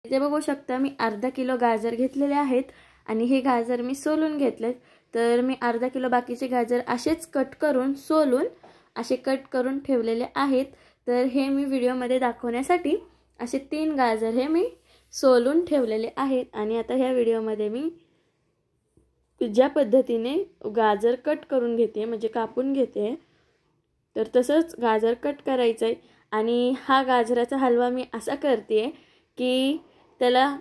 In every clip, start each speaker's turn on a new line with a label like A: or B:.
A: इथे बघू शकता मी अर्धा किलो गाजर घेतलेले आहेत आणि हे गाजर मी सोलून घेतलेत। तर मी अर्धा किलो बाकीचे गाजर असेच कट करून सोलून असे कट करून ठेवलेले आहेत। तर हे मी व्हिडिओमध्ये दाखवण्यासाठी असे 3 गाजर हे मी सोलून ठेवलेले आहेत आणि आता ह्या व्हिडिओमध्ये मी ज्या पद्धतीने गाजर कट करून घेते म्हणजे कापून घेते तर तसंच गाजर कट करायचंय। आणि हा गाजराचा हलवा मी असा करते की त्याला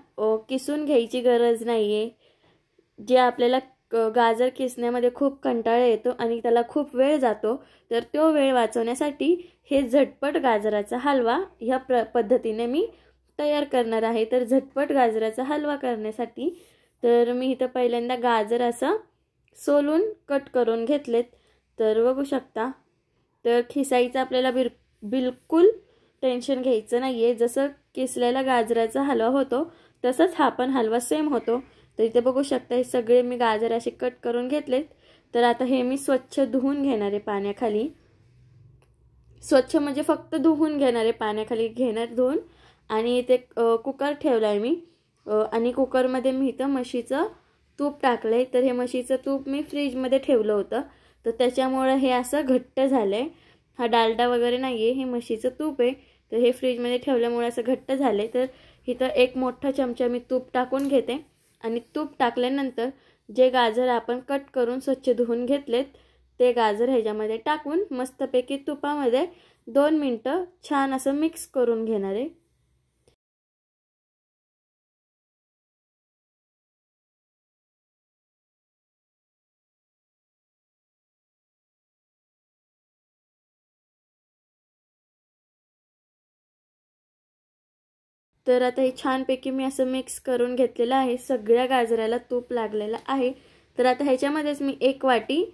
A: किसून घ्यायची गरज नाहीये। जे आपल्याला गाजर किसण्यामध्ये खूप कंटाळा येतो आणि त्याला खूप वेळ जातो, तर तो वेळ वाचवण्यासाठी हे झटपट गाजराचा हलवा ह्या पद्धतीने मी तयार करणार आहे। तर झटपट गाजराचा हलवा करण्यासाठी तर मी इथं पहिल्यांदा गाजर असं सोलून कट करून घेतलेत। तर बघू शकता तर खिसायचं आपल्याला बिलकुल टेन्शन घ्यायचं नाहीये। जसं किसलेला गाजराचा हलवा होतो तसंच हा पण हलवा सेम होतो। तर इथे बघू शकता हे सगळे मी गाजर असे कट करून घेतलेत। तर आता हे मी स्वच्छ धुवून घेणार आहे पाण्याखाली। स्वच्छ म्हणजे फक्त धुवून घेणार आहे, पाण्याखाली घेणार धुवून। आणि इथे कुकर ठेवलाय मी आणि कुकरमध्ये मी इथं म्हशीचं तूप टाकलंय। तर हे म्हशीचं तूप मी फ्रीजमध्ये ठेवलं होतं तर त्याच्यामुळे हे असं घट्ट झालंय। हा डालडा वगैरे नाहीये, हे म्हशीचं तूप आहे। तर हे फ्रीजमध्ये ठेवल्यामुळे असं घट्ट झालंय। तर इथं एक मोठा चमचा मी तूप टाकून घेते आणि तूप टाकल्यानंतर जे गाजर आपण कट करून स्वच्छ धुवून घेतलेत ते गाजर ह्याच्यामध्ये टाकून मस्तपैकी तुपामध्ये 2 मिनिटं छान असं मिक्स करून घेणार आहे। तर आता हे छानपैकी मी असं मिक्स करून घेतलेलं आहे। सगळ्या गाजराला तूप लागलेलं आहे। तर आता ह्याच्यामध्येच मी 1 वाटी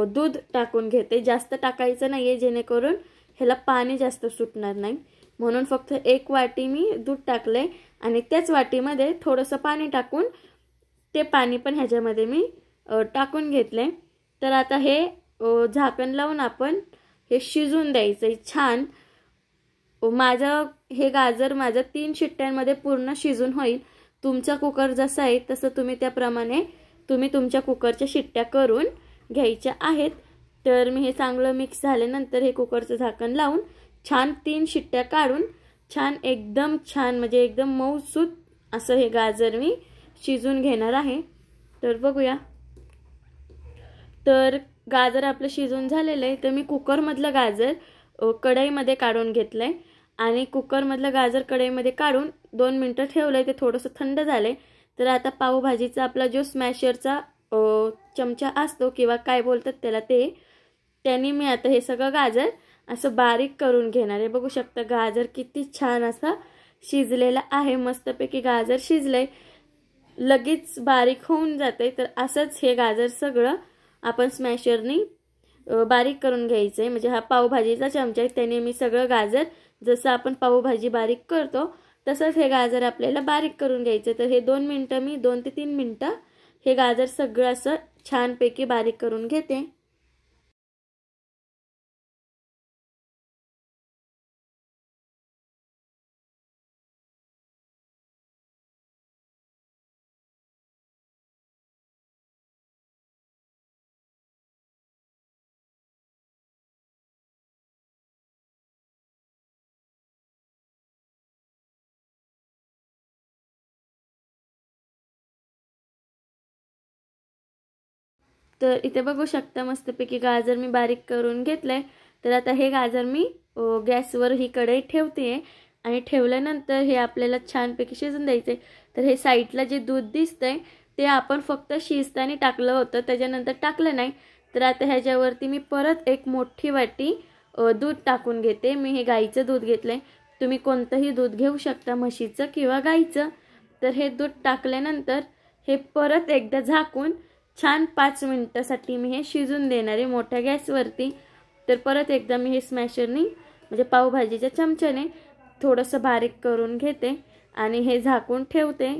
A: दूध टाकून घेते। जास्त टाकायचं नाहीये जेणेकरून ह्याला पाणी जास्त सुटणार नाही, म्हणून फक्त 1 वाटी मी दूध टाकले आणि त्याच वाटीमध्ये थोडंसं पाणी टाकून ते पाणी पण ह्याच्यामध्ये मी टाकून घेतले। तर आता हे झाकण लावून आपण हे शिजून द्यायचं छान। माझं हे गाजर माझं 3 शिट्ट्यांमध्ये पूर्ण शिजून होईल। तुमचा कुकर जसा आहे तसं तुम्ही त्याप्रमाणे तुम्ही तुमच्या कुकरच्या शिट्ट्या करून घ्यायच्या आहेत। तर मी हे चांगलं मिक्स झाल्यानंतर हे कुकरचं झाकण लावून छान 3 शिट्ट्या काढून छान एकदम छान म्हणजे एकदम मऊसूत असं हे गाजर मी शिजून घेणार आहे। तर बघूया। तर गाजर आपलं शिजून झालेलं आहे। तर मी कुकरमधलं गाजर कढईमध्ये काढून घेतलंय आणि कुकरमधलं गाजर कढईमध्ये काढून 2 मिनिटं ठेवलंय, ते थोडंसं थंड झालंय। तर आता पावभाजीचा आपला जो स्मॅशरचा चमचा असतो किंवा काय बोलतात त्याला त्याने मी आता हे सगळं गाजर असं बारीक करून घेणार आहे। बघू शकता गाजर किती छान असं शिजलेलं आहे। मस्तपैकी गाजर शिजलंय, लगेच बारीक होऊन जाते। तर असंच हे गाजर सगळं आपण स्मॅशरनी बारीक करून घ्यायचंय। म्हणजे हा पावभाजीचा चमचा आहे त्याने मी सगळं गाजर जसं आपण पावभाजी बारीक करतो तसंच हे गाजर आपल्याला बारीक करून घ्यायचं। तर हे 2 मिनिटं मी 2 ते 3 मिनिटं हे गाजर सगळं असं छानपैकी बारीक करून घेते। तर इथे बघू शकता मस्तपैकी गाजर मी बारीक करून घेतलंय। तर आता हे गाजर मी गॅसवर ही कढई ठेवते आणि ठेवल्यानंतर हे आपल्याला छानपैकी शिजून द्यायचे। तर हे साईडला जे दूध दिसतंय ते आपण फक्त शिजताना टाकलं होतं, त्याच्यानंतर टाकलं नाही। तर आता ह्याच्यावरती मी परत एक मोठी वाटी दूध टाकून घेते। मी हे गाईचं दूध घेतलंय, तुम्ही कोणतंही दूध घेऊ शकता, म्हशीचं किंवा गाईचं। तर हे दूध टाकल्यानंतर हे परत एकदा झाकून छान 5 मिनिटांसाठी मी हे शिजून देणार आहे मोठ्या गॅसवरती। तर परत एकदा मी हे स्मॅशरनी म्हणजे पावभाजीच्या चमच्याने थोडंसं बारीक करून घेते आणि हे झाकून ठेवते।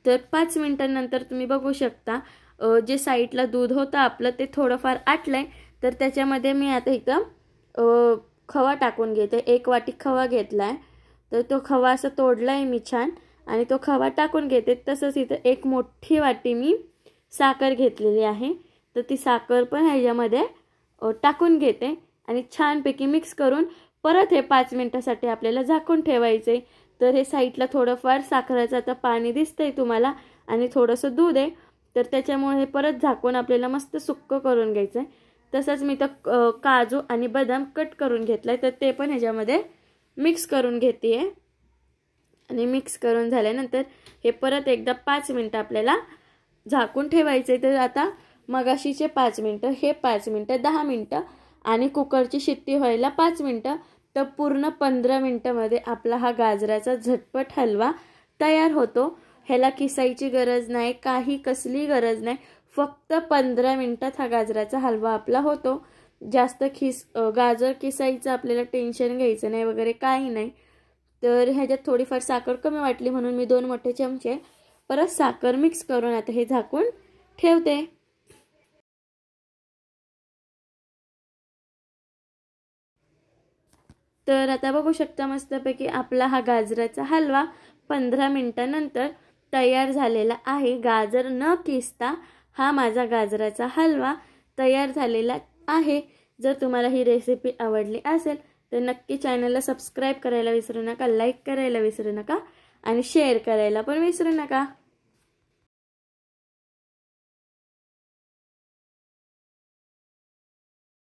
A: तर 5 मिनिटांनंतर तुम्ही बघू शकता जे साईडला दूध होतं आपलं ते थोडंफार आटलंय. तर त्याच्यामध्ये मी आता इथं खवा टाकून घेते. 1 वाटी खवा घेतलाय. तर तो खवा असा तोडलाय मी छान आणि तो खवा टाकून घेते. तसंच इथं 1 मोठी वाटी मी साखर घेतलेली आहे. तर ती साखर पण ह्याच्यामध्ये टाकून घेते आणि छानपैकी मिक्स करून परत हे 5 मिनिटासाठी आपल्याला झाकून ठेवायचे. तर हे साईडला थोडंफार साखरेचं आता पाणी दिसतंय तुम्हाला आणि थोडंसं दूध आहे. तर त्याच्यामुळे हे परत झाकून आपल्याला मस्त सुक्क करून घ्यायचं आहे. तसंच मी तर काजू आणि बदाम कट करून घेतलाय. तर ते पण ह्याच्यामध्ये मिक्स करून घेते आहे आणि मिक्स करून झाल्यानंतर हे परत एकदा 5 मिनिटं आपल्याला झाकून ठेवायचे. तर आता मगाशीचे 5 मिनिटं, हे 5 मिनिटं, 10 मिनिटं आणि कुकरची शिट्टी व्हायला 5 मिनिटं. तर पूर्ण 15 मिनिटांमध्ये आपला हा गाजराचा झटपट हलवा तयार होतो. ह्याला किसायची गरज नाही, काही कसली गरज नाही. फक्त 15 मिनिटात हा गाजराचा हलवा आपला होतो. जास्त गाजर किसायचं आपल्याला टेन्शन घ्यायचं नाही वगैरे काही नाही. तर ह्याच्यात थोडीफार साखर कमी वाटली म्हणून मी 2 मोठे चमचे परत साखर मिक्स करून आता हे झाकून ठेवते. तर आता बघू शकता मस्तपैकी आपला हा गाजराचा हलवा 15 मिनिटांनंतर तयार झालेला आहे. गाजर न किसता हा माझा गाजराचा हलवा तयार झालेला आहे. जर तुम्हाला ही रेसिपी आवडली असेल तर नक्की चॅनलला सबस्क्राईब करायला विसरू नका, लाईक करायला विसरू नका आणि शेअर करायला पण विसरू नका.